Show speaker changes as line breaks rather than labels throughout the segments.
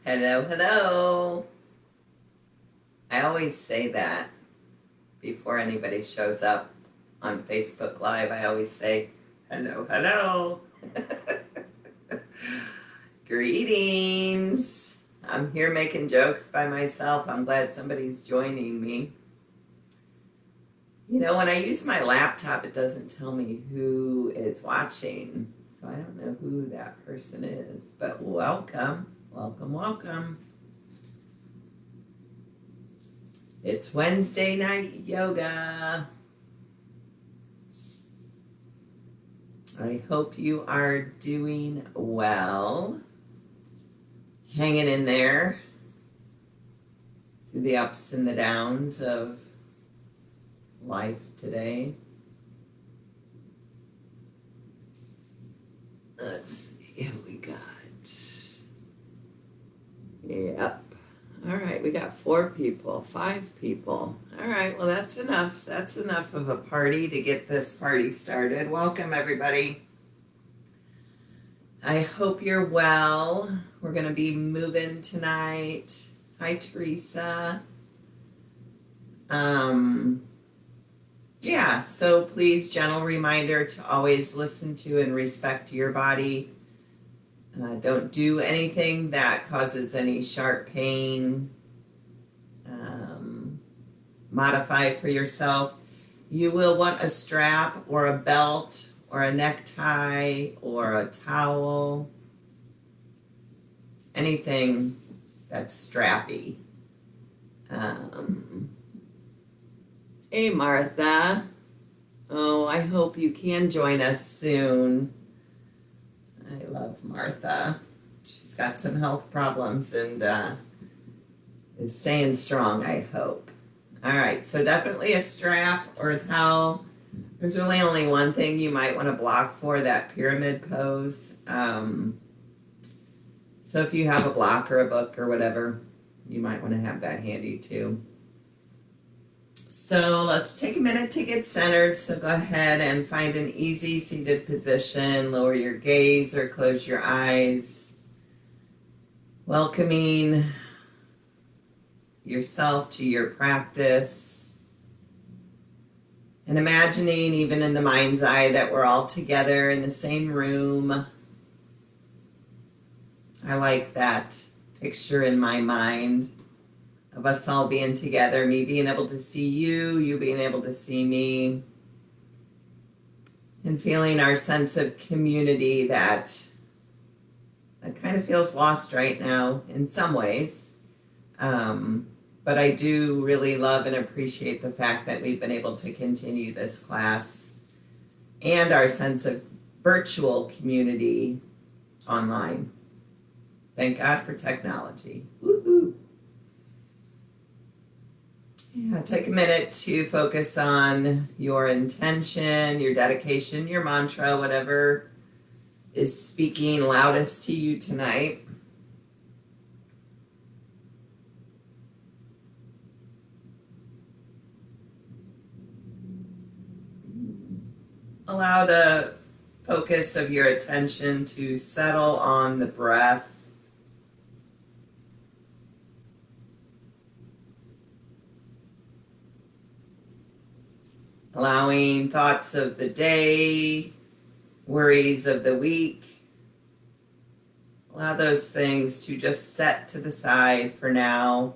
Hello, hello. I always say that before anybody shows up on Facebook Live. I always say, hello, hello. Greetings. I'm here making jokes by myself. I'm glad somebody's joining me. You know, when I use my laptop, it doesn't tell me who is watching. So I don't know who that person is, but welcome. Welcome, welcome. It's Wednesday night yoga. I hope you are doing well. Hanging in there through the ups and the downs of life today. Let's see who we got. Yep. All right, we got 4 people, 5 people. All right, well, that's enough. That's enough of a party to get this party started. Welcome, everybody. I hope you're well. We're going to be moving tonight. Hi, Teresa. Yeah, so please, gentle reminder to always listen to and respect your body. Don't do anything that causes any sharp pain. Modify for yourself. You will want a strap or a belt or a necktie or a towel. Anything that's strappy. Hey, Martha. Oh, I hope you can join us soon. I love Martha. She's got some health problems and is staying strong, I hope. All right, so definitely a strap or a towel. There's really only one thing you might want to block for, that pyramid pose. So if you have a block or a book or whatever, you might want to have that handy too. So let's take a minute to get centered. So go ahead and find an easy seated position. Lower your gaze or close your eyes. Welcoming yourself to your practice. And imagining, even in the mind's eye, that we're all together in the same room. I like that picture in my mind of us all being together, me being able to see you, you being able to see me, and feeling our sense of community that kind of feels lost right now in some ways. But I do really love and appreciate the fact that we've been able to continue this class and our sense of virtual community online. Thank God for technology. Woohoo! Yeah, take a minute to focus on your intention, your dedication, your mantra, whatever is speaking loudest to you tonight. Allow the focus of your attention to settle on the breath. Allowing thoughts of the day, worries of the week, allow those things to just set to the side for now,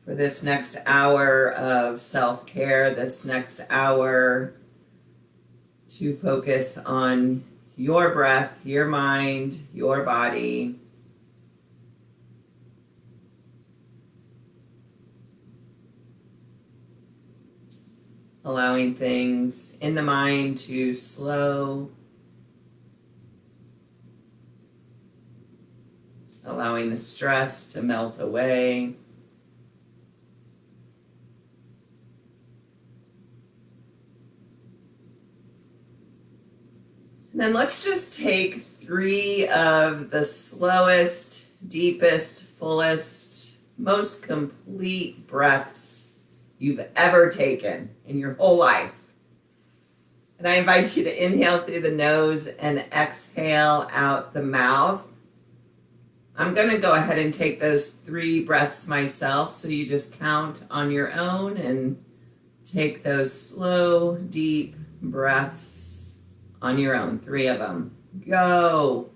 for this next hour of self-care, this next hour to focus on your breath, your mind, your body. Allowing things in the mind to slow. Allowing the stress to melt away. And then let's just take 3 of the slowest, deepest, fullest, most complete breaths you've ever taken in your whole life. And I invite you to inhale through the nose and exhale out the mouth. I'm going to go ahead and take those 3 breaths myself. So you just count on your own and take those slow, deep breaths on your own. 3 of them. Go.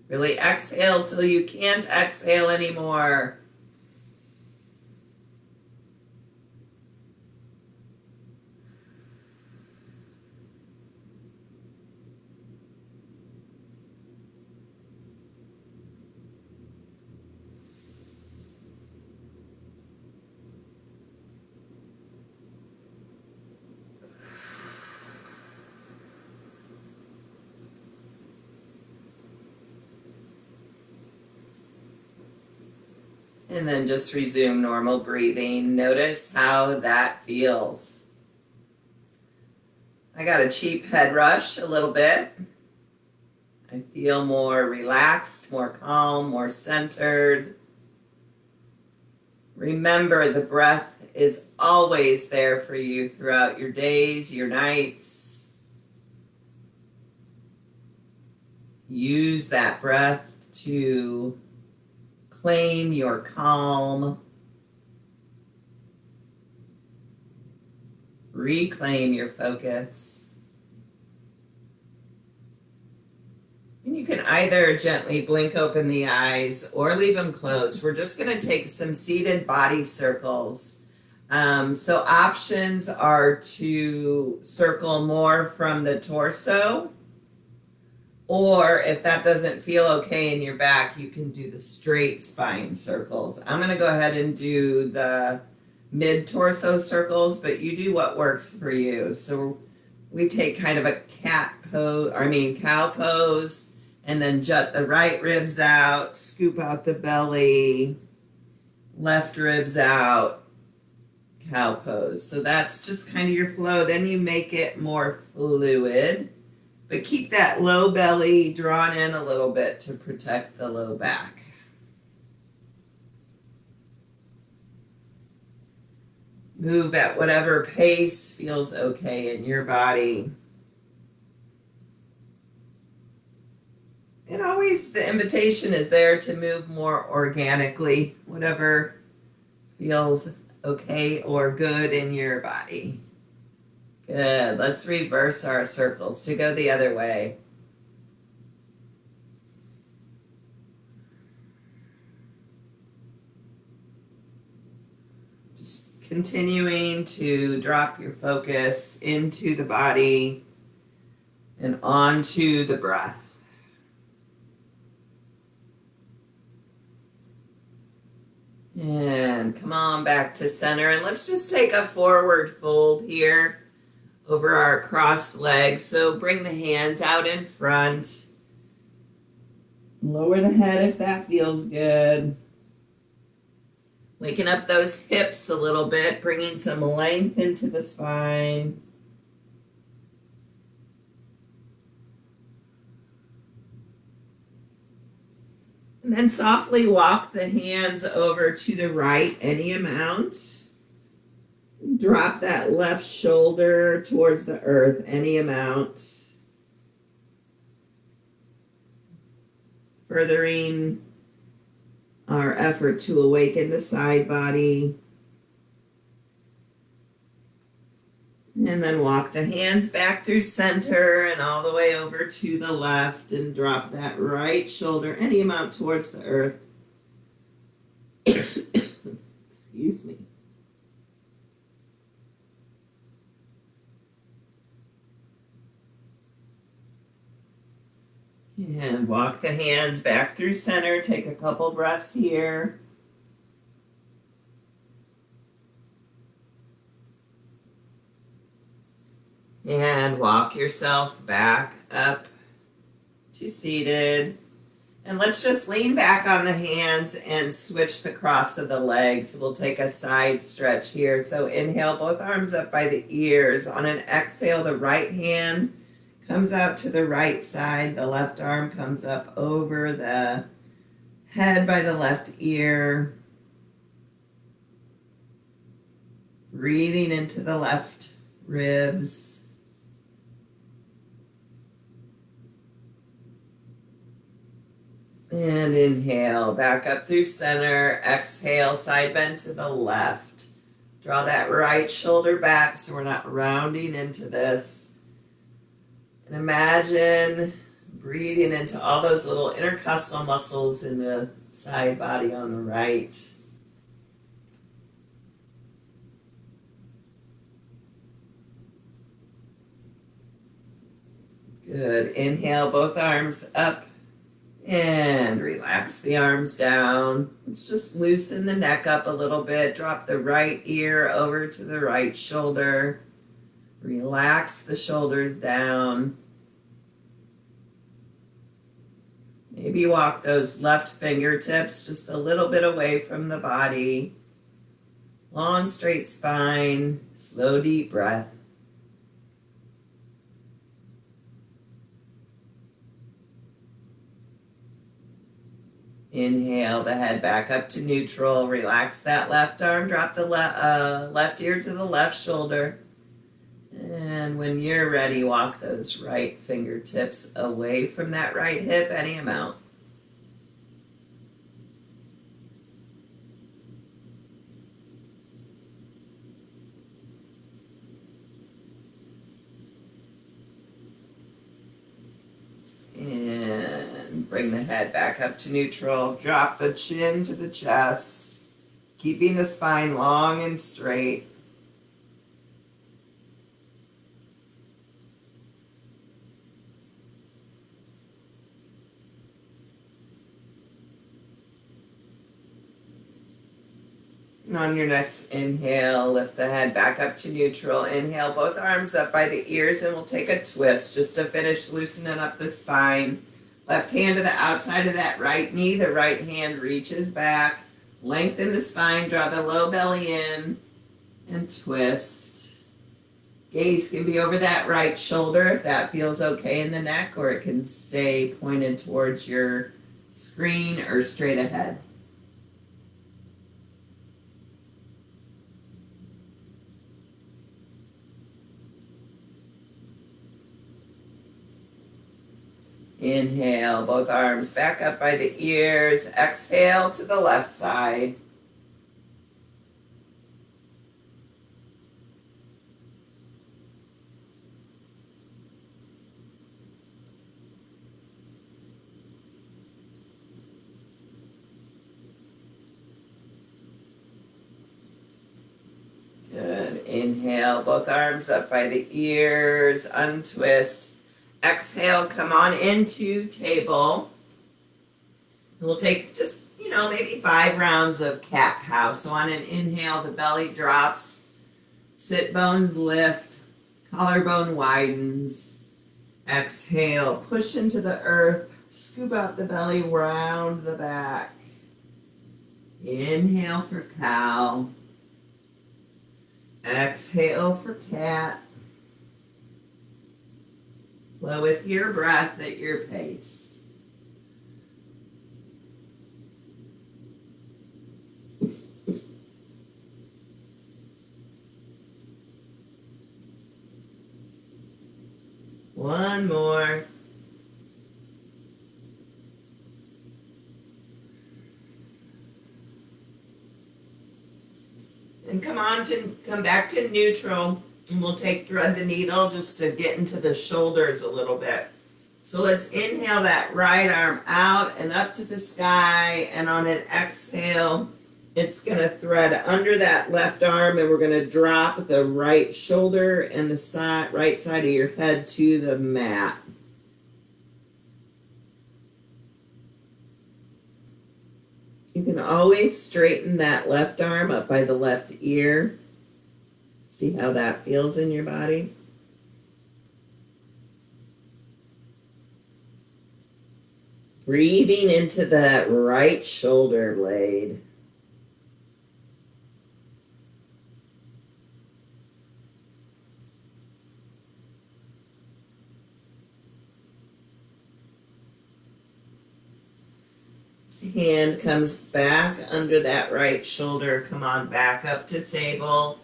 Really exhale till you can't exhale anymore. And then just resume normal breathing. Notice how that feels. I got a cheap head rush a little bit. I feel more relaxed, more calm, more centered. Remember, the breath is always there for you throughout your days, your nights. Use that breath to claim your calm. Reclaim your focus. And you can either gently blink open the eyes or leave them closed. We're just going to take some seated body circles. So options are to circle more from the torso, or if that doesn't feel okay in your back, you can do the straight spine circles. I'm going to go ahead and do the mid-torso circles, but you do what works for you. So we take kind of a cow pose, and then jut the right ribs out, scoop out the belly, left ribs out, cow pose. So that's just kind of your flow. Then you make it more fluid, but keep that low belly drawn in a little bit to protect the low back. Move at whatever pace feels okay in your body. And always the invitation is there to move more organically, whatever feels okay or good in your body. Good. Let's reverse our circles to go the other way. Just continuing to drop your focus into the body and onto the breath. And come on back to center. And let's just take a forward fold here over our crossed legs. So bring the hands out in front. Lower the head if that feels good. Waking up those hips a little bit, bringing some length into the spine. And then softly walk the hands over to the right, any amount. Drop that left shoulder towards the earth, any amount. Furthering our effort to awaken the side body. And then walk the hands back through center and all the way over to the left and drop that right shoulder any amount towards the earth. Excuse me. And walk the hands back through center. Take a couple breaths here. And walk yourself back up to seated. And let's just lean back on the hands and switch the cross of the legs. We'll take a side stretch here. So inhale, both arms up by the ears. On an exhale, the right hand comes out to the right side. The left arm comes up over the head by the left ear. Breathing into the left ribs. And inhale, back up through center. Exhale, side bend to the left. Draw that right shoulder back so we're not rounding into this. And imagine breathing into all those little intercostal muscles in the side body on the right. Good. Inhale, both arms up and relax the arms down. Let's just loosen the neck up a little bit. Drop the right ear over to the right shoulder. Relax the shoulders down. Maybe walk those left fingertips just a little bit away from the body. Long, straight spine. Slow, deep breath. Inhale the head back up to neutral. Relax that left arm. Drop the left ear to the left shoulder. And when you're ready, walk those right fingertips away from that right hip, any amount. And bring the head back up to neutral. Drop the chin to the chest, keeping the spine long and straight. And on your next inhale, lift the head back up to neutral. Inhale, both arms up by the ears, and we'll take a twist just to finish loosening up the spine. Left hand to the outside of that right knee. The right hand reaches back. Lengthen the spine, draw the low belly in, and twist. Gaze can be over that right shoulder if that feels okay in the neck, or it can stay pointed towards your screen or straight ahead. Inhale, both arms back up by the ears. Exhale to the left side. Good. Inhale, both arms up by the ears. Untwist. Exhale, come on into table. And we'll take just, maybe 5 rounds of cat-cow. So on an inhale, the belly drops, sit bones lift, collarbone widens. Exhale, push into the earth, scoop out the belly, round the back. Inhale for cow. Exhale for cat. Flow with your breath at your pace. One more. And come back to neutral. And we'll thread the needle just to get into the shoulders a little bit. So let's inhale that right arm out and up to the sky. And on an exhale, it's going to thread under that left arm, and we're going to drop the right shoulder and the right side of your head to the mat. You can always straighten that left arm up by the left ear. See how that feels in your body? Breathing into that right shoulder blade. Hand comes back under that right shoulder. Come on, back up to table.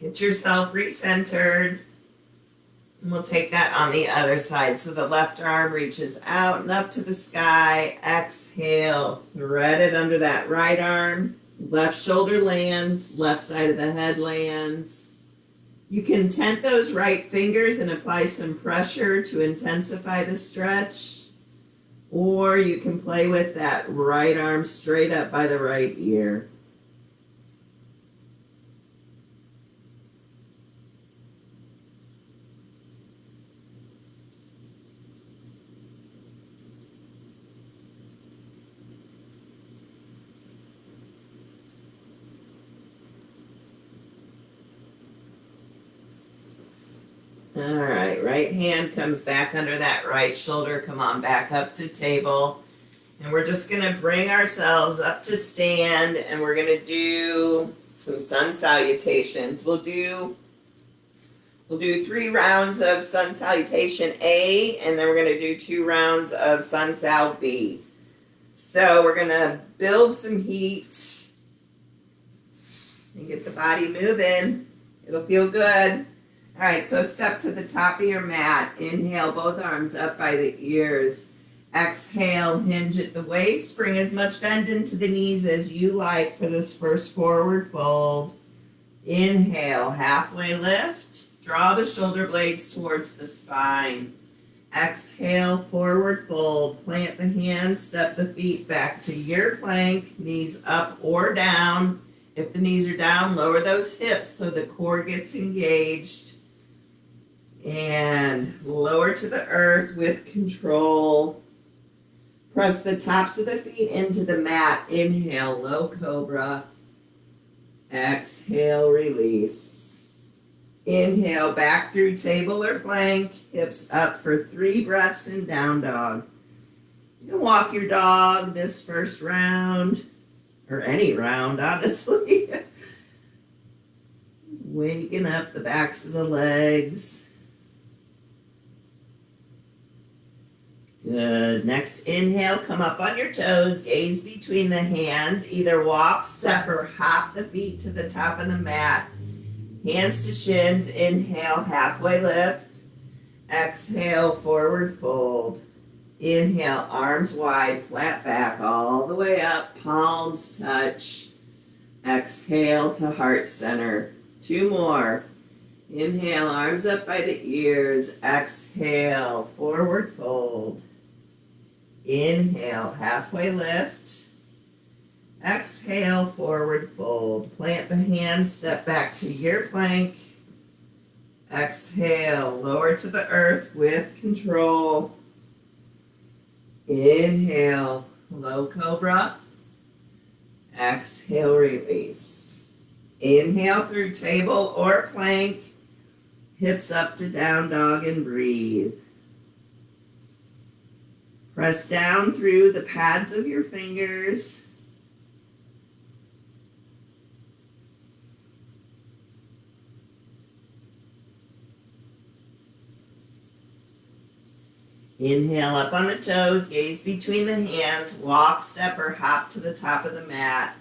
Get yourself recentered. And we'll take that on the other side. So the left arm reaches out and up to the sky. Exhale, thread it under that right arm. Left shoulder lands, left side of the head lands. You can tent those right fingers and apply some pressure to intensify the stretch. Or you can play with that right arm straight up by the right ear. All right hand comes back under that right shoulder. Come on back up to table. And we're just going to bring ourselves up to stand, and we're going to do some sun salutations. We'll do 3 rounds of sun salutation A, and then we're going to do 2 rounds of sun sal B. So we're going to build some heat and get the body moving. It'll feel good. All right, so step to the top of your mat. Inhale, both arms up by the ears. Exhale, hinge at the waist. Bring as much bend into the knees as you like for this first forward fold. Inhale, halfway lift. Draw the shoulder blades towards the spine. Exhale, forward fold. Plant the hands, step the feet back to your plank. Knees up or down. If the knees are down, lower those hips so the core gets engaged. And lower to the earth with control. Press the tops of the feet into the mat. Inhale, low cobra. Exhale, release. Inhale, back through table or plank. Hips up for 3 breaths in down dog. You can walk your dog this first round, or any round, honestly. Just waking up the backs of the legs. Good. Next inhale, come up on your toes, gaze between the hands. Either walk, step, or hop the feet to the top of the mat. Hands to shins. Inhale, halfway lift. Exhale, forward fold. Inhale, arms wide, flat back, all the way up. Palms touch. Exhale to heart center. 2 more. Inhale, arms up by the ears. Exhale, forward fold. Inhale, halfway lift. Exhale, forward fold. Plant the hands, step back to your plank. Exhale, lower to the earth with control. Inhale, low cobra. Exhale, release. Inhale through table or plank. Hips up to down dog and breathe. Press down through the pads of your fingers. Inhale up on the toes, gaze between the hands, walk, step, or hop to the top of the mat.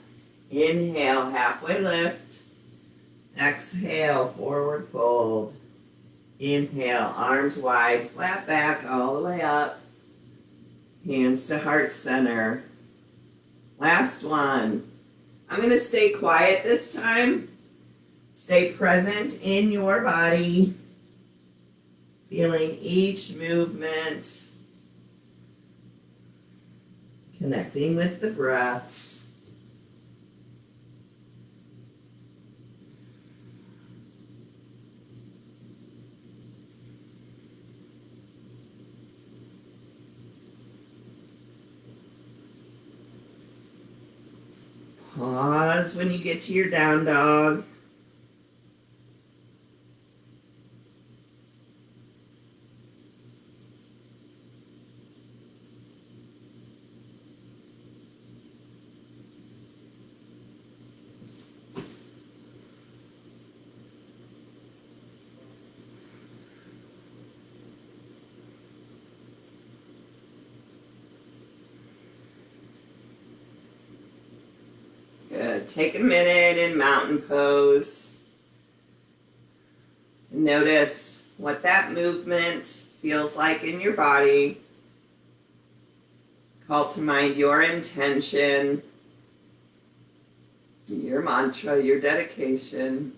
Inhale, halfway lift. Exhale, forward fold. Inhale, arms wide, flat back, all the way up. Hands to heart center. Last one. I'm going to stay quiet this time. Stay present in your body. Feeling each movement. Connecting with the breath. Pause when you get to your down dog. Good. Take a minute in mountain pose. Notice what that movement feels like in your body. Call to mind your intention, your mantra, your dedication.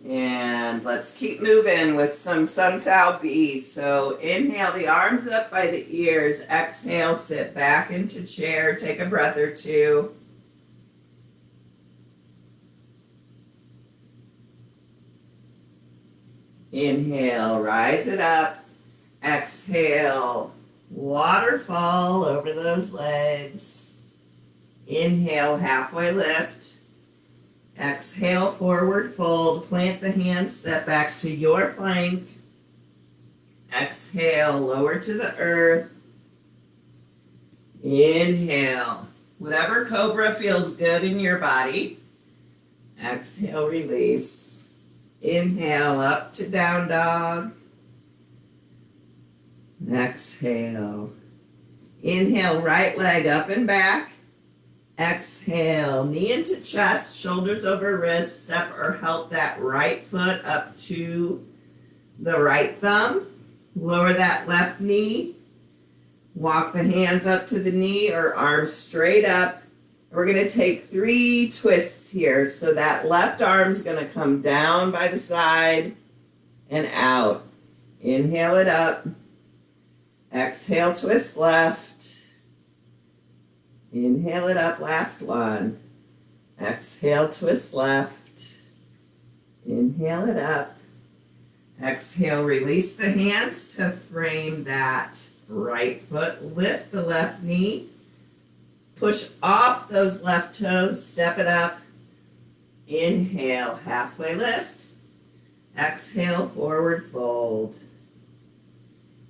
And let's keep moving with some Sun Sao B. So inhale the arms up by the ears. Exhale, sit back into chair. Take a breath or two. Inhale, rise it up. Exhale, waterfall over those legs. Inhale, halfway lift. Exhale, forward fold. Plant the hands, step back to your plank. Exhale, lower to the earth. Inhale, whatever cobra feels good in your body. Exhale, release. Inhale, up to down dog. Exhale. Inhale, right leg up and back. Exhale, knee into chest, shoulders over wrist. Step or help that right foot up to the right thumb. Lower that left knee. Walk the hands up to the knee or arms straight up. We're going to take 3 twists here. So that left arm's going to come down by the side and out. Inhale it up. Exhale, twist left. Inhale it up, last one. Exhale, twist left. Inhale it up. Exhale, release the hands to frame that right foot. Lift the left knee. Push off those left toes. Step it up. Inhale, halfway lift. Exhale, forward fold.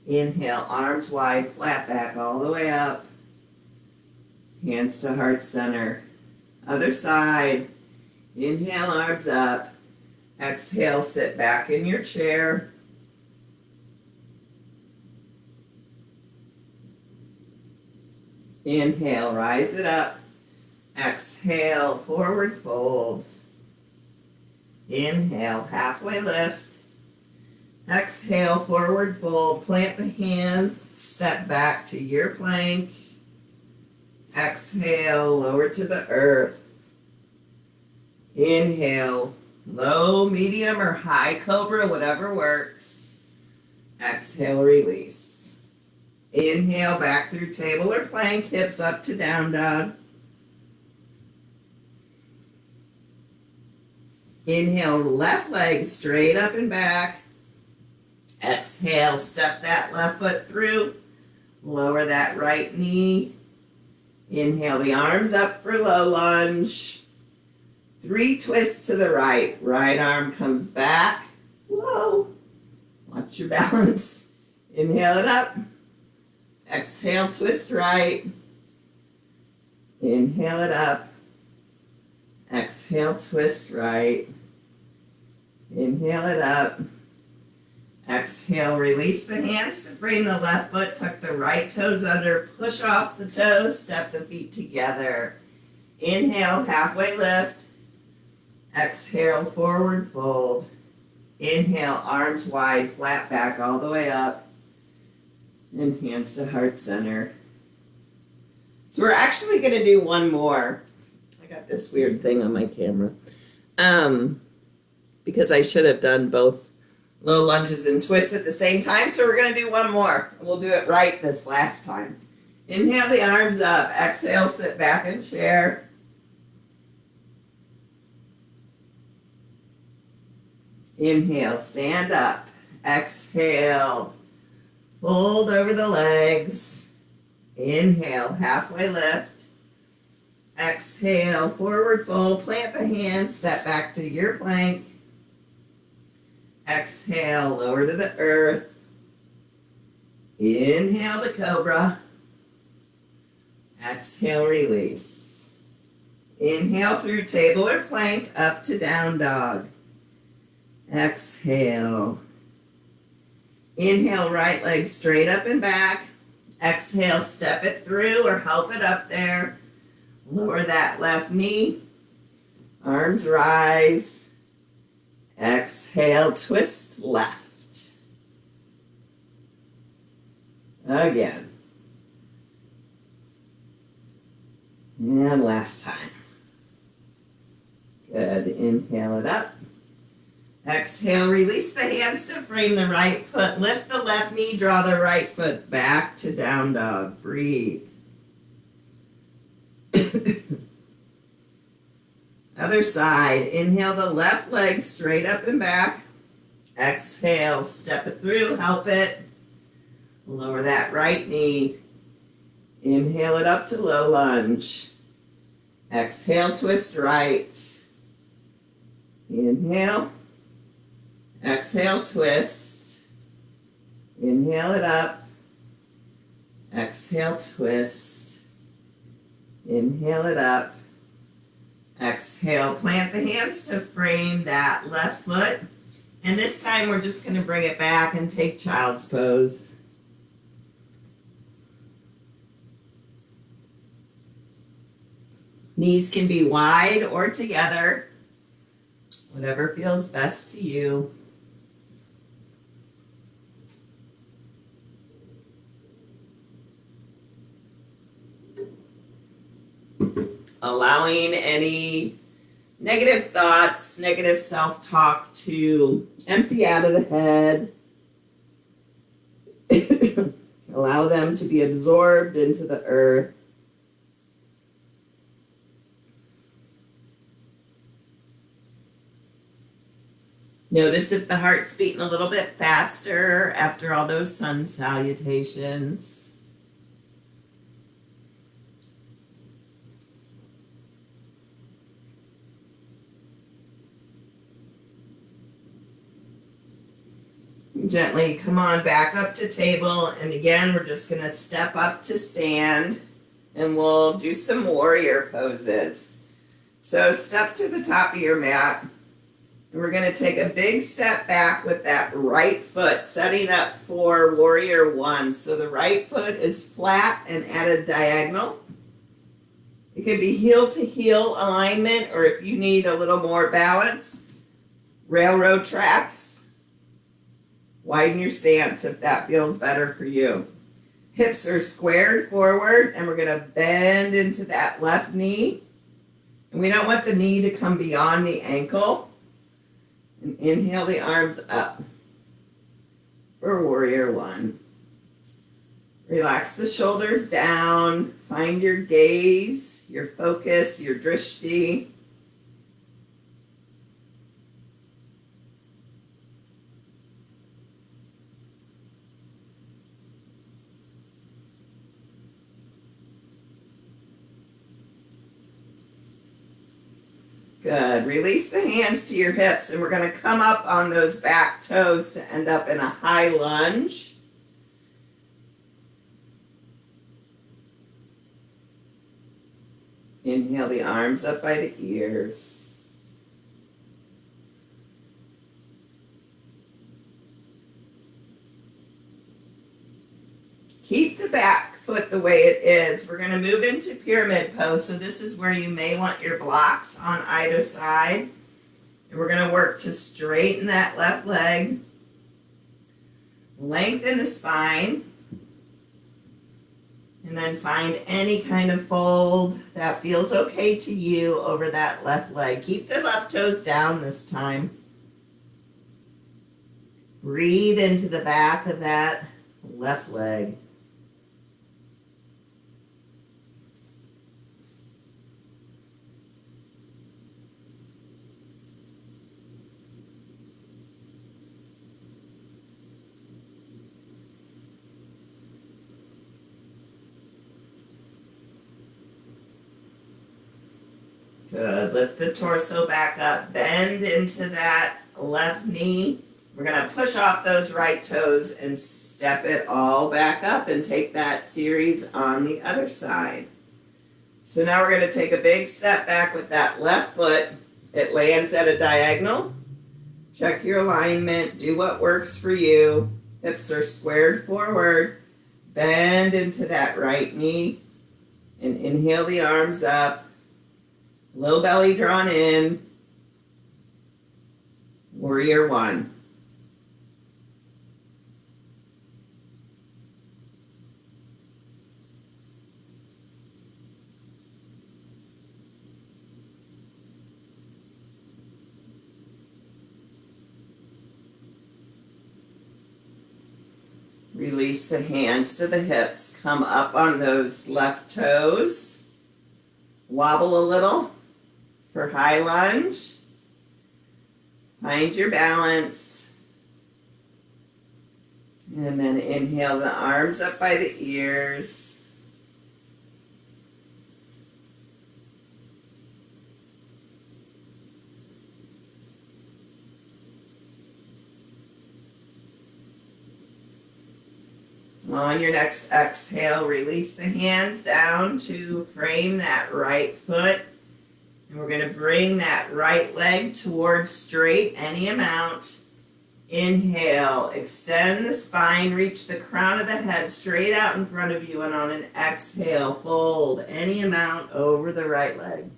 Inhale, arms wide, flat back all the way up. Hands to heart center. Other side. Inhale, arms up. Exhale, sit back in your chair. Inhale, rise it up. Exhale, forward fold. Inhale, halfway lift. Exhale, forward fold. Plant the hands. Step back to your plank. Exhale, lower to the earth. Inhale, low, medium, or high cobra, whatever works. Exhale, release. Inhale, back through table or plank, hips up to down dog. Inhale, left leg straight up and back. Exhale, step that left foot through. Lower that right knee. Inhale the arms up for low lunge. 3 twists to the right. Right arm comes back. Whoa. Watch your balance. Inhale it up. Exhale, twist right. Inhale it up. Exhale, twist right. Inhale it up. Exhale, release the hands to frame the left foot, tuck the right toes under, push off the toes, step the feet together. Inhale, halfway lift. Exhale, forward fold. Inhale, arms wide, flat back all the way up. And hands to heart center. So we're actually going to do one more. I got this weird thing on my camera. Because I should have done both low lunges and twists at the same time. So we're going to do one more. We'll do it right this last time. Inhale the arms up. Exhale, sit back in chair. Inhale, stand up. Exhale, fold over the legs. Inhale, halfway lift. Exhale, forward fold. Plant the hands, step back to your plank. Exhale, lower to the earth. Inhale the cobra. Exhale, release. Inhale through table or plank, up to down dog. Exhale. Inhale, right leg straight up and back. Exhale, step it through or help it up there. Lower that left knee. Arms rise. Exhale, twist left. Again. And last time. Good. Inhale it up. Exhale, release the hands to frame the right foot. Lift the left knee, draw the right foot back to down dog. Breathe. Other side. Inhale the left leg straight up and back. Exhale, step it through, help it. Lower that right knee. Inhale it up to low lunge. Exhale, twist right. Inhale. Exhale, twist. Inhale it up. Exhale, twist. Inhale it up. Exhale, plant the hands to frame that left foot. And this time we're just going to bring it back and take child's pose. Knees can be wide or together, whatever feels best to you. Allowing any negative thoughts, negative self-talk to empty out of the head. Allow them to be absorbed into the earth. Notice if the heart's beating a little bit faster after all those sun salutations. Gently come on back up to table, and again we're just going to step up to stand, and we'll do some warrior poses. So step to the top of your mat, and we're going to take a big step back with that right foot, setting up for warrior one. So the right foot is flat and at a diagonal. It could be heel to heel alignment, or if you need a little more balance, railroad tracks. Widen your stance if that feels better for you. Hips are squared forward, and we're going to bend into that left knee. And we don't want the knee to come beyond the ankle. And inhale the arms up for warrior one. Relax the shoulders down. Find your gaze, your focus, your drishti. Good. Release the hands to your hips, and we're going to come up on those back toes to end up in a high lunge. Inhale the arms up by the ears. Keep the back foot the way it is. We're going to move into pyramid pose. So this is where you may want your blocks on either side. And we're going to work to straighten that left leg. Lengthen the spine. And then find any kind of fold that feels okay to you over that left leg. Keep the left toes down this time. Breathe into the back of that left leg. Good. Lift the torso back up. Bend into that left knee. We're going to push off those right toes and step it all back up and take that series on the other side. So now we're going to take a big step back with that left foot. It lands at a diagonal. Check your alignment. Do what works for you. Hips are squared forward. Bend into that right knee. And inhale the arms up. Low belly drawn in. Warrior one. Release the hands to the hips. Come up on those left toes. Wobble a little for high lunge. Find your balance. And then inhale the arms up by the ears. On your next exhale, release the hands down to frame that right foot. And we're going to bring that right leg towards straight, any amount. Inhale, extend the spine, reach the crown of the head straight out in front of you. And on an exhale, fold any amount over the right leg.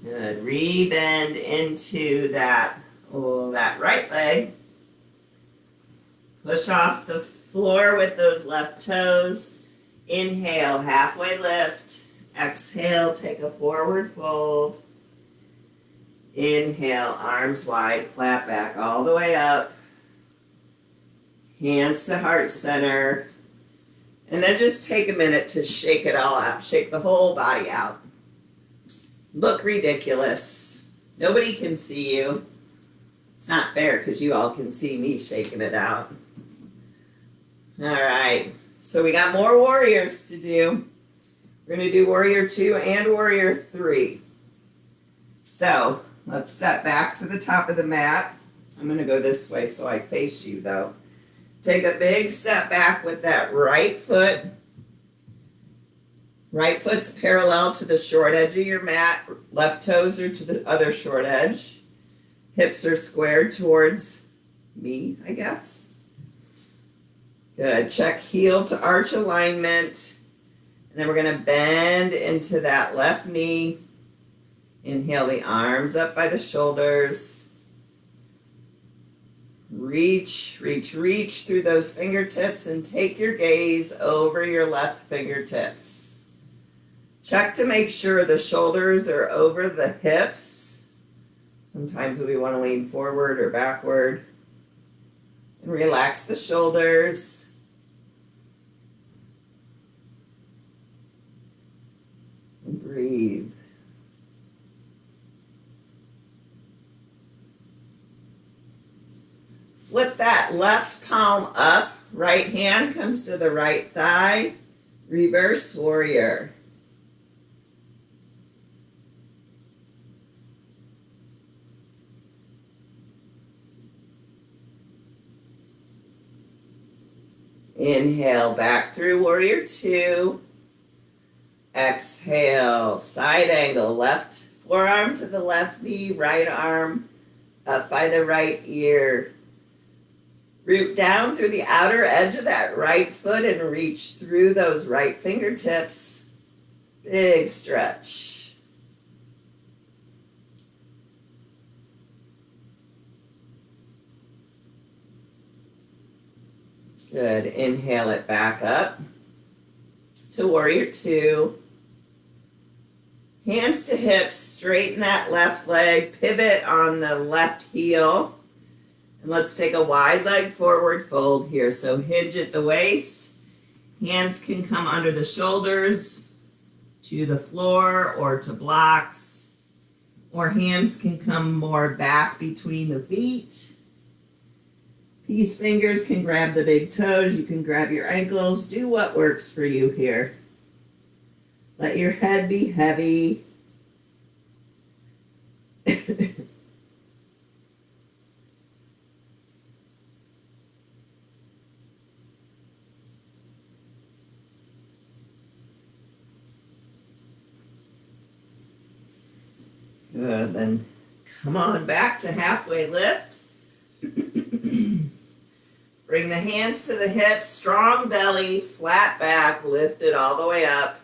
Good. Rebend into that right leg. Push off the floor with those left toes. Inhale, halfway lift. Exhale, take a forward fold. Inhale, arms wide, flat back all the way up. Hands to heart center. And then just take a minute to shake it all out. Shake the whole body out. Look ridiculous. Nobody can see you. It's not fair because you all can see me shaking it out. All right. So we got more warriors to do. We're going to do warrior 2 and warrior 3. So let's step back to the top of the mat. I'm going to go this way so I face you though. Take a big step back with that right foot. Right foot's parallel to the short edge of your mat. Left toes are to the other short edge. Hips are squared towards me, I guess. Good. Check heel to arch alignment. And then we're going to bend into that left knee. Inhale the arms up by the shoulders. Reach, reach, reach through those fingertips and take your gaze over your left fingertips. Check to make sure the shoulders are over the hips. Sometimes we want to lean forward or backward. And relax the shoulders. And breathe. Flip that left palm up. Right hand comes to the right thigh. Reverse warrior. Inhale, back through warrior 2. Exhale, side angle, left forearm to the left knee, right arm up by the right ear. Root down through the outer edge of that right foot and reach through those right fingertips. Big stretch. Good. Inhale it back up to warrior 2. Hands to hips, straighten that left leg, pivot on the left heel. And let's take a wide leg forward fold here. So hinge at the waist. Hands can come under the shoulders to the floor or to blocks. Or hands can come more back between the feet. Peace fingers can grab the big toes. You can grab your ankles. Do what works for you here. Let your head be heavy. Good, then come on back to halfway lift. Bring the hands to the hips, strong belly, flat back, lift it all the way up.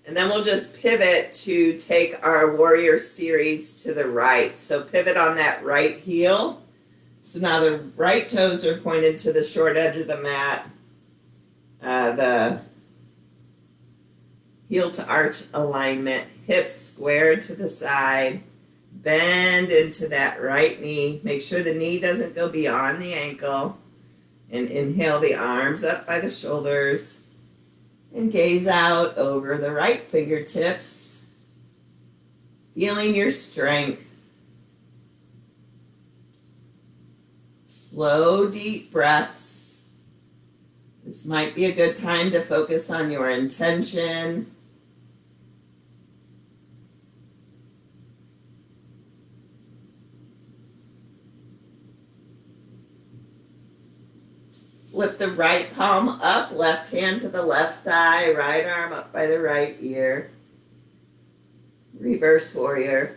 And then we'll just pivot to take our warrior series to the right. So pivot on that right heel. So now the right toes are pointed to the short edge of the mat. The heel to arch alignment, hips squared to the side. Bend into that right knee. Make sure the knee doesn't go beyond the ankle. And inhale the arms up by the shoulders. And gaze out over the right fingertips. Feeling your strength. Slow, deep breaths. This might be a good time to focus on your intention. Flip the right palm up, left hand to the left thigh, right arm up by the right ear. Reverse warrior.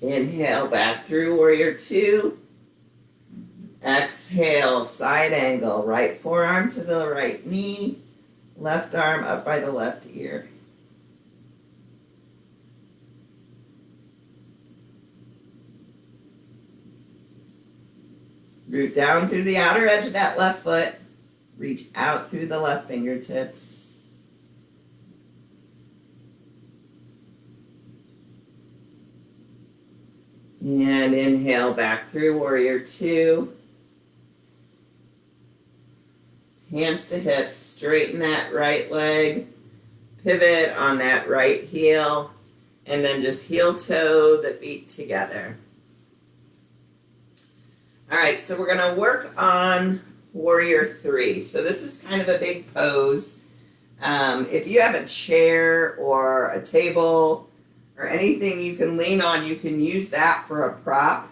Inhale back through warrior two. Exhale, side angle, right forearm to the right knee, left arm up by the left ear. Root down through the outer edge of that left foot. Reach out through the left fingertips. And inhale back through warrior two. Hands to hips, straighten that right leg. Pivot on that right heel. And then just heel toe the feet together. All right, so we're going to work on warrior three. So this is kind of a big pose. If you have a chair or a table or anything you can lean on, you can use that for a prop.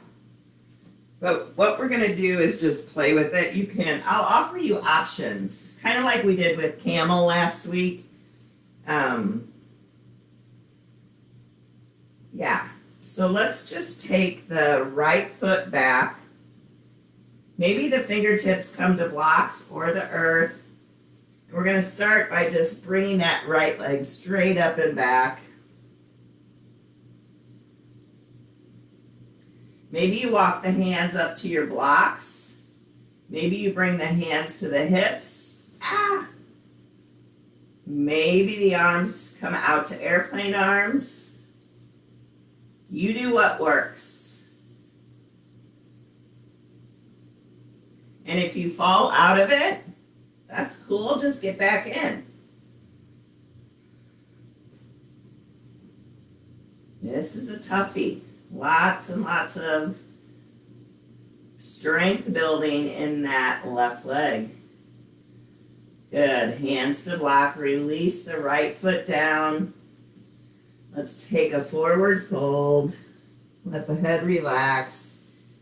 But what we're going to do is just play with it. I'll offer you options, kind of like we did with camel last week. Yeah, so let's just take the right foot back. Maybe the fingertips come to blocks or the earth. We're going to start by just bringing that right leg straight up and back. Maybe you walk the hands up to your blocks. Maybe you bring the hands to the hips. Maybe the arms come out to airplane arms. You do what works. And if you fall out of it, that's cool, just get back in. This is a toughie. Lots and lots of strength building in that left leg. Good, hands to block, release the right foot down. Let's take a forward fold. Let the head relax.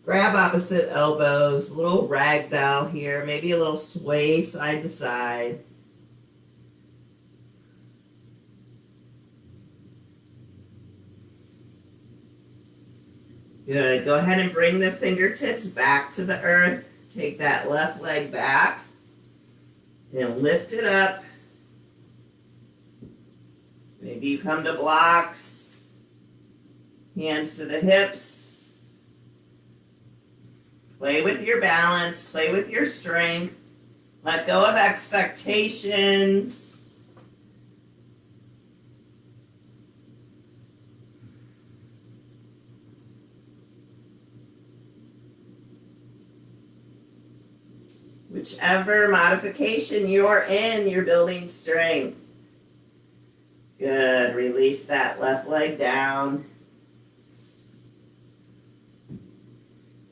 Grab opposite elbows, a little ragdoll here, maybe a little sway side to side. Good, go ahead and bring the fingertips back to the earth. Take that left leg back and lift it up. Maybe you come to blocks, hands to the hips. Play with your balance, play with your strength. Let go of expectations. Whichever modification you're in, you're building strength. Good, release that left leg down.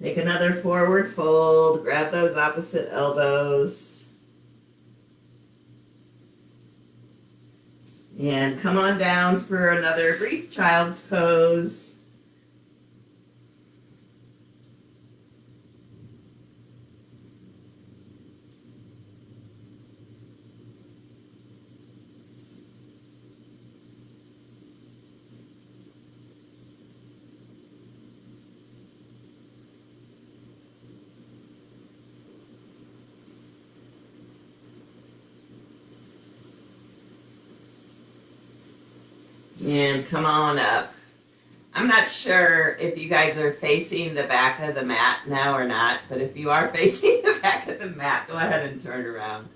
Take another forward fold, grab those opposite elbows. And come on down for another brief child's pose. And come on up. I'm not sure if you guys are facing the back of the mat now or not, but if you are facing the back of the mat, go ahead and turn around.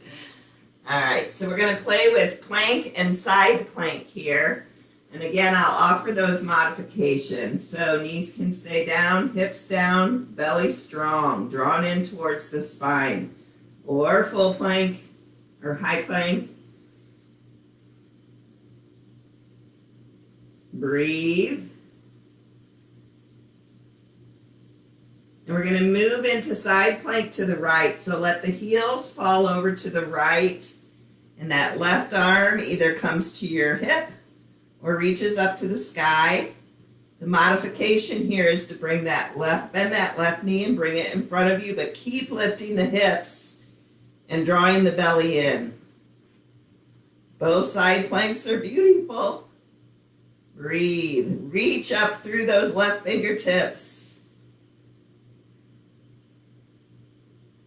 All right, so we're going to play with plank and side plank here. And again, I'll offer those modifications. So knees can stay down, hips down, belly strong, drawn in towards the spine. Or full plank or high plank. Breathe. And we're going to move into side plank to the right. So let the heels fall over to the right. And that left arm either comes to your hip or reaches up to the sky. The modification here is to bend that left knee and bring it in front of you, but keep lifting the hips and drawing the belly in. Both side planks are beautiful. Breathe. Reach up through those left fingertips.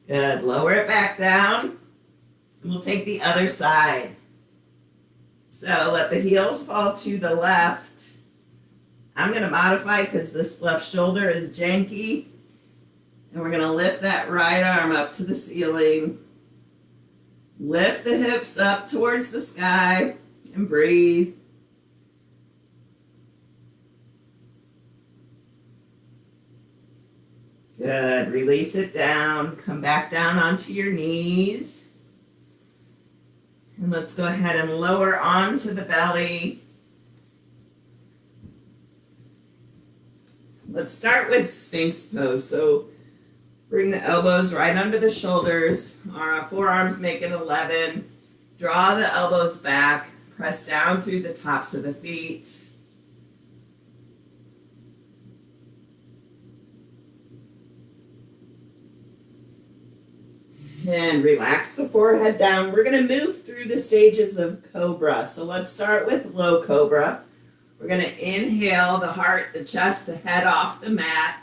Good. Lower it back down. And we'll take the other side. So let the heels fall to the left. I'm going to modify because this left shoulder is janky. And we're going to lift that right arm up to the ceiling. Lift the hips up towards the sky and breathe. Good. Release it down. Come back down onto your knees. And let's go ahead and lower onto the belly. Let's start with Sphinx pose. So bring the elbows right under the shoulders. Our forearms make an 11. Draw the elbows back. Press down through the tops of the feet. And relax the forehead down. We're going to move through the stages of Cobra. So let's start with low Cobra. We're going to inhale the heart, the chest, the head off the mat.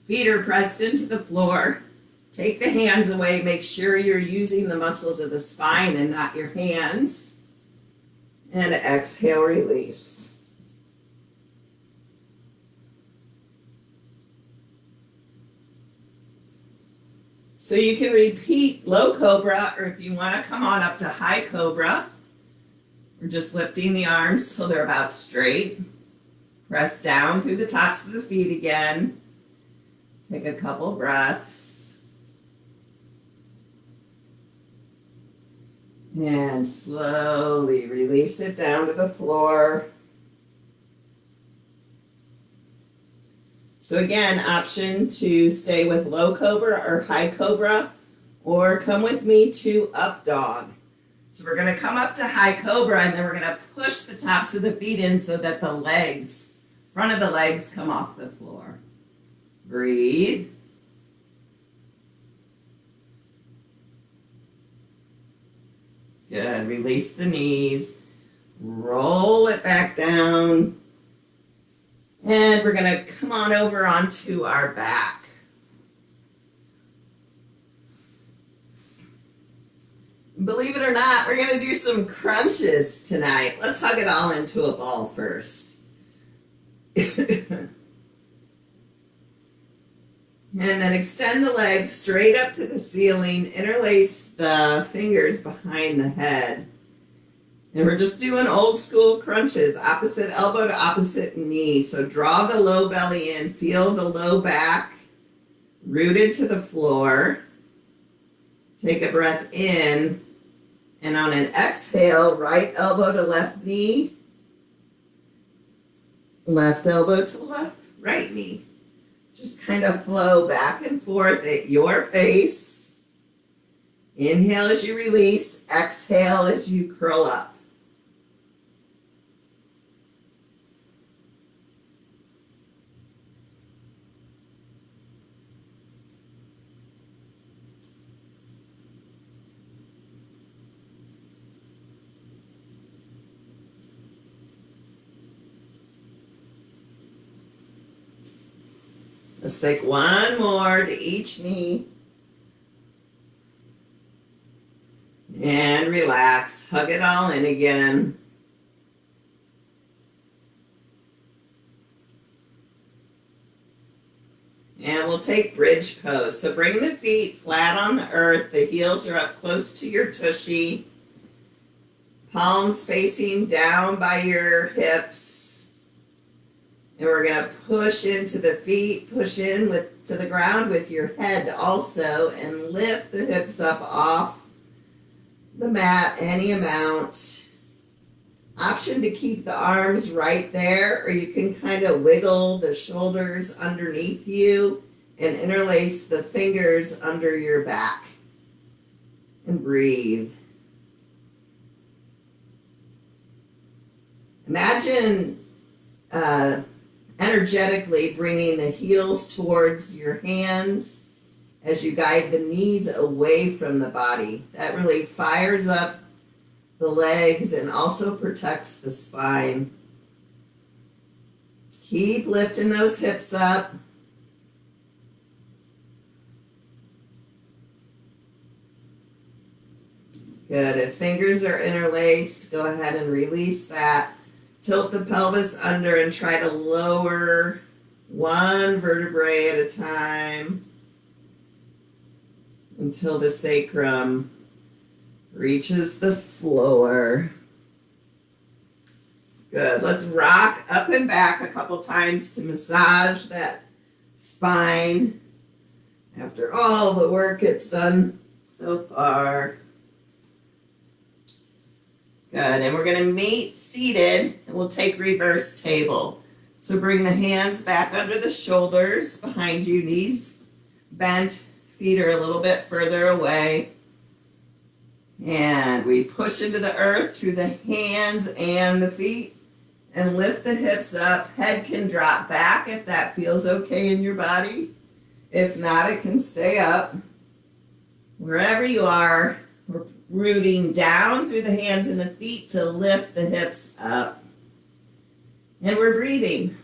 Feet are pressed into the floor. Take the hands away. Make sure you're using the muscles of the spine and not your hands. And exhale, release. So you can repeat low Cobra, or if you want to come on up to high Cobra, we're just lifting the arms till they're about straight. Press down through the tops of the feet again. Take a couple breaths. And slowly release it down to the floor. So again, option to stay with low Cobra or high Cobra, or come with me to up dog. So we're going to come up to high Cobra, and then we're going to push the tops of the feet in so that the legs, front of the legs, come off the floor. Breathe. Good. Release the knees. Roll it back down. And we're going to come on over onto our back. Believe it or not, we're going to do some crunches tonight. Let's hug it all into a ball first. And then extend the legs straight up to the ceiling. Interlace the fingers behind the head. And we're just doing old school crunches, opposite elbow to opposite knee. So draw the low belly in, feel the low back, rooted to the floor. Take a breath in, and on an exhale, right elbow to left knee, left elbow to left, right knee. Just kind of flow back and forth at your pace. Inhale as you release, exhale as you curl up. Let's take one more to each knee. And relax. Hug it all in again. And we'll take bridge pose. So bring the feet flat on the earth. The heels are up close to your tushy. Palms facing down by your hips. And we're going to push into the feet, push in to the ground with your head also, and lift the hips up off the mat any amount. Option to keep the arms right there, or you can kind of wiggle the shoulders underneath you and interlace the fingers under your back. And breathe. Imagine energetically bringing the heels towards your hands as you guide the knees away from the body. That really fires up the legs and also protects the spine. Keep lifting those hips up. Good. If fingers are interlaced, go ahead and release that. Tilt the pelvis under and try to lower one vertebrae at a time until the sacrum reaches the floor. Good. Let's rock up and back a couple times to massage that spine after all the work it's done so far. Good. And we're going to meet seated, and we'll take reverse table. So bring the hands back under the shoulders behind you, knees bent, feet are a little bit further away. And we push into the earth through the hands and the feet and lift the hips up. Head can drop back if that feels okay in your body. If not, it can stay up. Wherever you are, we're rooting down through the hands and the feet to lift the hips up. And we're breathing.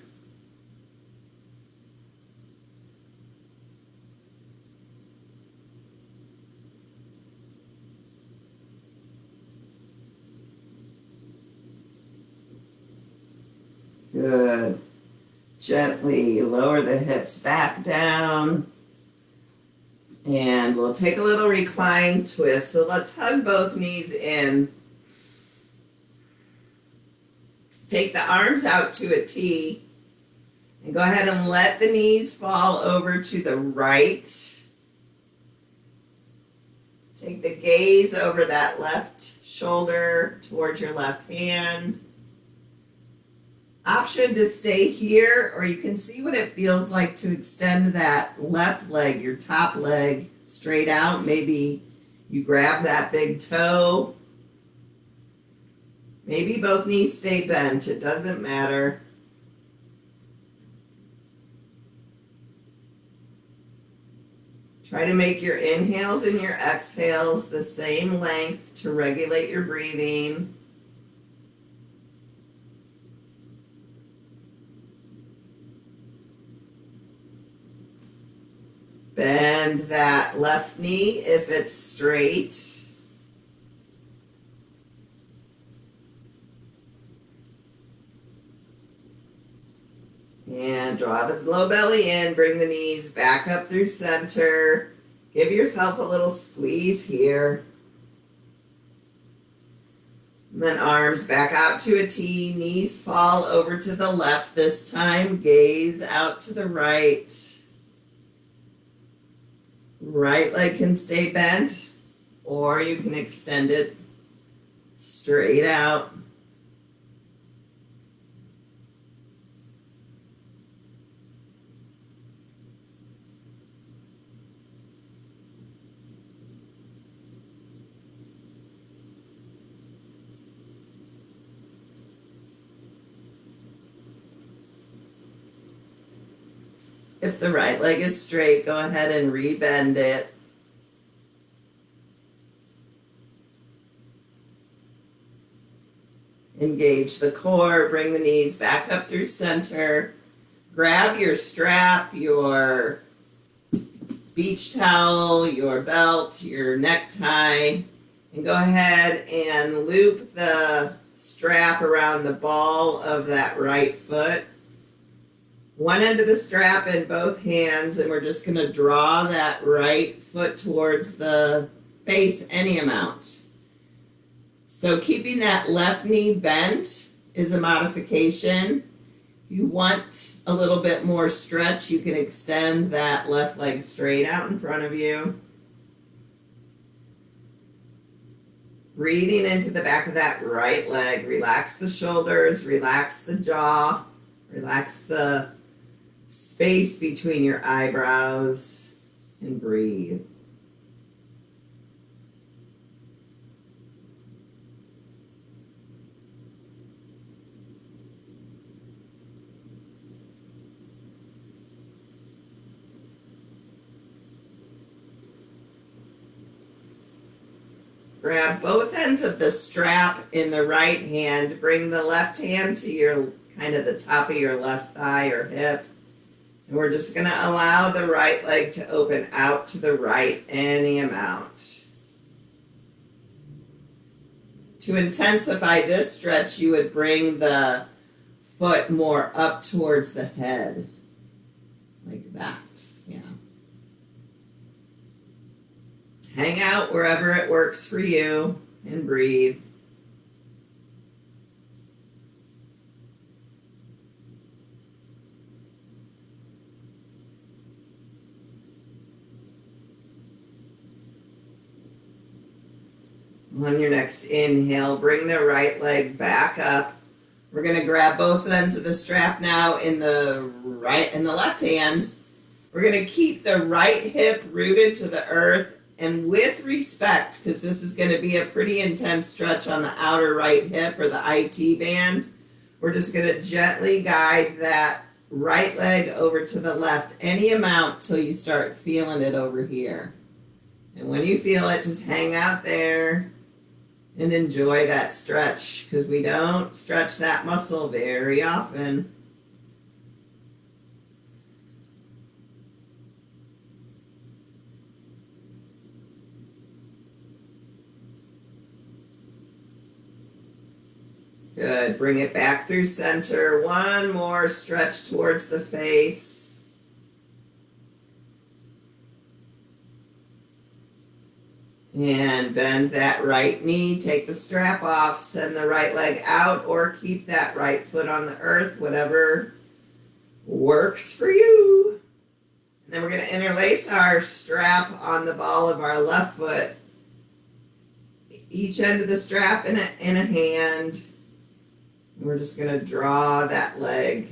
Good. Gently lower the hips back down. And we'll take a little recline twist. So let's hug both knees in. Take the arms out to a T. And go ahead and let the knees fall over to the right. Take the gaze over that left shoulder towards your left hand. Option to stay here, or you can see what it feels like to extend that left leg, your top leg, straight out. Maybe you grab that big toe. Maybe both knees stay bent. It doesn't matter. Try to make your inhales and your exhales the same length to regulate your breathing. Bend that left knee if it's straight. And draw the low belly in, bring the knees back up through center. Give yourself a little squeeze here. And then arms back out to a T, knees fall over to the left this time, gaze out to the right. Right leg can stay bent, or you can extend it straight out. If the right leg is straight, go ahead and rebend it. Engage the core, bring the knees back up through center. Grab your strap, your beach towel, your belt, your necktie, and go ahead and loop the strap around the ball of that right foot. One end of the strap in both hands, and we're just going to draw that right foot towards the face any amount. So keeping that left knee bent is a modification. If you want a little bit more stretch, you can extend that left leg straight out in front of you. Breathing into the back of that right leg. Relax the shoulders, relax the jaw, relax the space between your eyebrows, and breathe. Grab both ends of the strap in the right hand. Bring the left hand to your kind of the top of your left thigh or hip. And we're just going to allow the right leg to open out to the right any amount. To intensify this stretch, you would bring the foot more up towards the head. Like that, yeah. Hang out wherever it works for you and breathe. On your next inhale, bring the right leg back up. We're going to grab both ends of the strap now in the right and the left hand. We're going to keep the right hip rooted to the earth and with respect, because this is going to be a pretty intense stretch on the outer right hip or the IT band. We're just going to gently guide that right leg over to the left any amount till you start feeling it over here. And when you feel it, just hang out there and enjoy that stretch, because we don't stretch that muscle very often. Good. Bring it back through center. One more stretch towards the face. And bend that right knee. Take the strap off. Send the right leg out or keep that right foot on the earth, whatever works for you. And then we're going to interlace our strap on the ball of our left foot. Each end of the strap in a hand. We're just going to draw that leg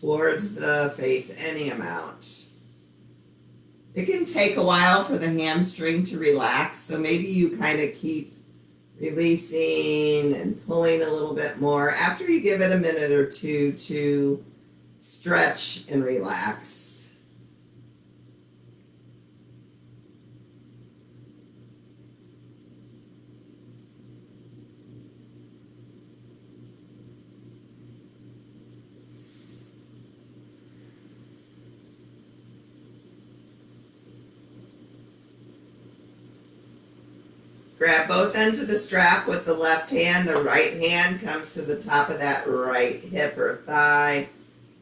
towards the face any amount. It can take a while for the hamstring to relax, so maybe you kind of keep releasing and pulling a little bit more after you give it a minute or two to stretch and relax. Grab both ends of the strap with the left hand. The right hand comes to the top of that right hip or thigh.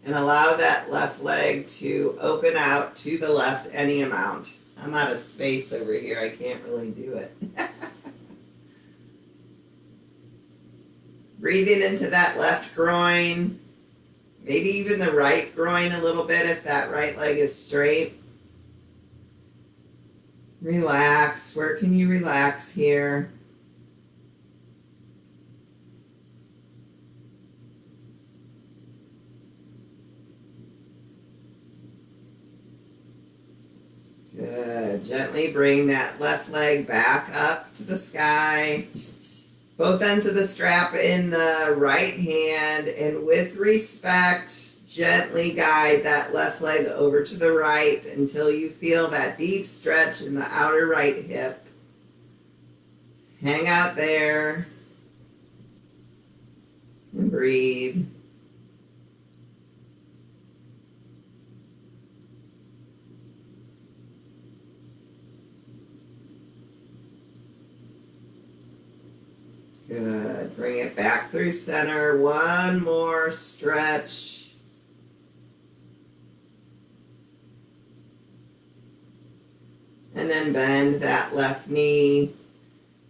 And allow that left leg to open out to the left any amount. I'm out of space over here. I can't really do it. Breathing into that left groin. Maybe even the right groin a little bit if that right leg is straight. Relax. Where can you relax here? Good. Gently bring that left leg back up to the sky. Both ends of the strap in the right hand, and with respect, gently guide that left leg over to the right until you feel that deep stretch in the outer right hip. Hang out there and breathe. Good. Bring it back through center. One more stretch. And then bend that left knee.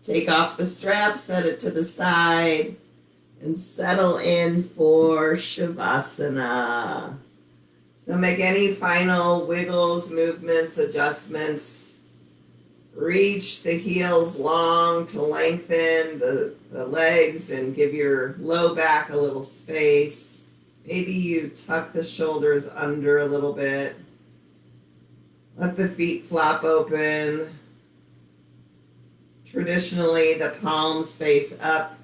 Take off the strap, set it to the side, and settle in for Shavasana. So make any final wiggles, movements, adjustments. Reach the heels long to lengthen the legs and give your low back a little space. Maybe you tuck the shoulders under a little bit. Let the feet flop open. Traditionally, the palms face up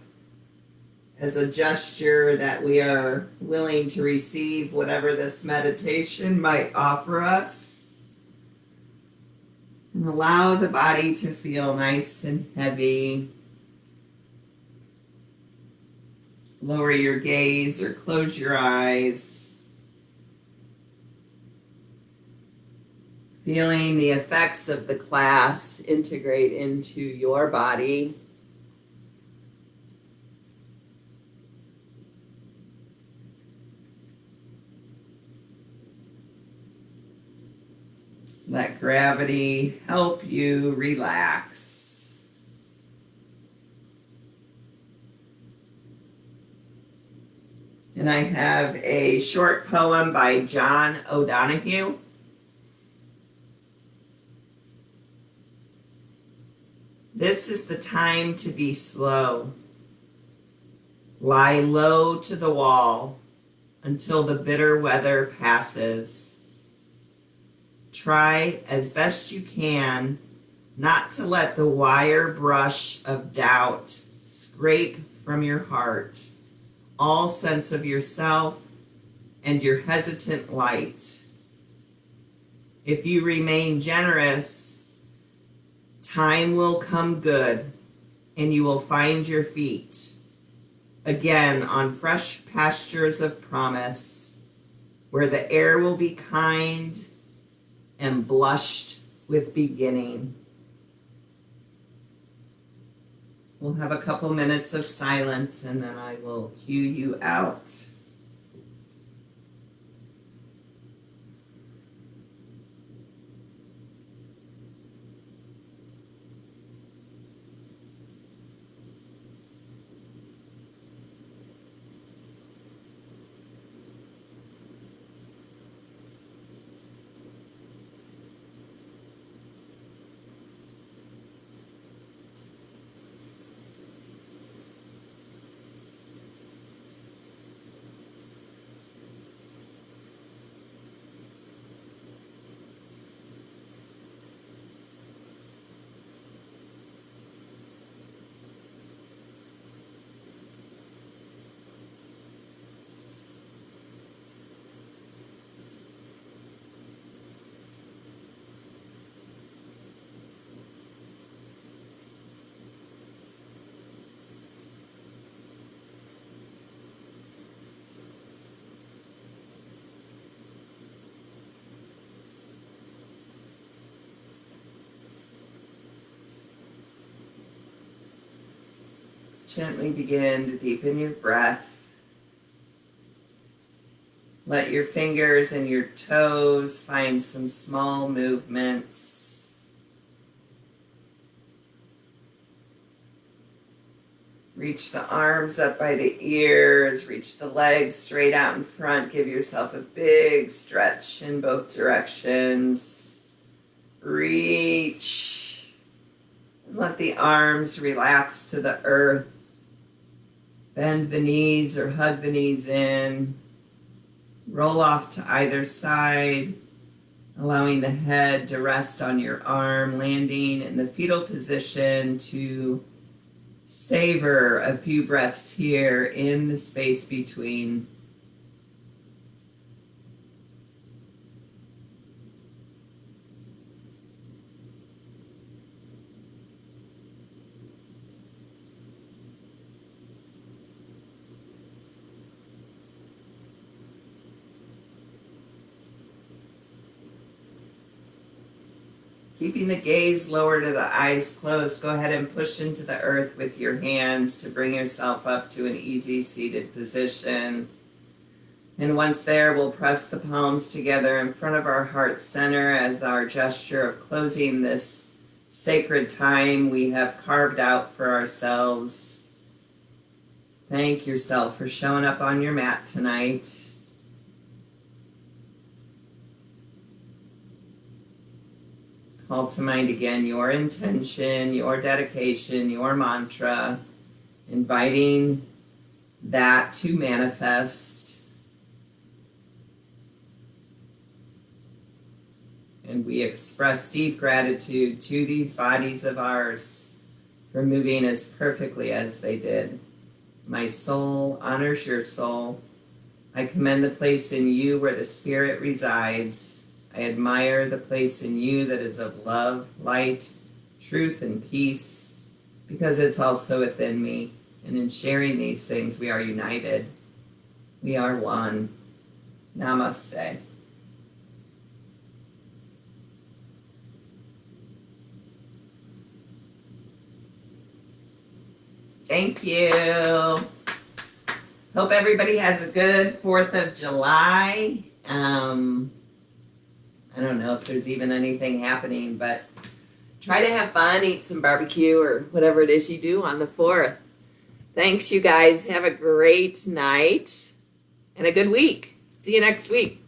as a gesture that we are willing to receive whatever this meditation might offer us. And allow the body to feel nice and heavy. Lower your gaze or close your eyes. Feeling the effects of the class integrate into your body. Let gravity help you relax. And I have a short poem by John O'Donohue. This is the time to be slow. Lie low to the wall until the bitter weather passes. Try as best you can not to let the wire brush of doubt scrape from your heart all sense of yourself and your hesitant light. If you remain generous, time will come good and you will find your feet again on fresh pastures of promise, where the air will be kind and blushed with beginning. We'll have a couple minutes of silence and then I will cue you out. Gently begin to deepen your breath. Let your fingers and your toes find some small movements. Reach the arms up by the ears. Reach the legs straight out in front. Give yourself a big stretch in both directions. Reach. And let the arms relax to the earth. Bend the knees or hug the knees in. Roll off to either side, allowing the head to rest on your arm, landing in the fetal position to savor a few breaths here in the space between. Keeping the gaze lower to the eyes closed, go ahead and push into the earth with your hands to bring yourself up to an easy seated position. And once there, we'll press the palms together in front of our heart center as our gesture of closing this sacred time we have carved out for ourselves. Thank yourself for showing up on your mat tonight. Call to mind again your intention, your dedication, your mantra, inviting that to manifest. And we express deep gratitude to these bodies of ours for moving as perfectly as they did. My soul honors your soul. I commend the place in you where the Spirit resides. I admire the place in you that is of love, light, truth, and peace, because it's also within me. And in sharing these things, we are united. We are one. Namaste. Thank you. Hope everybody has a good 4th of July. I don't know if there's even anything happening, but try to have fun, eat some barbecue or whatever it is you do on the 4th. Thanks, you guys. Have a great night and a good week. See you next week.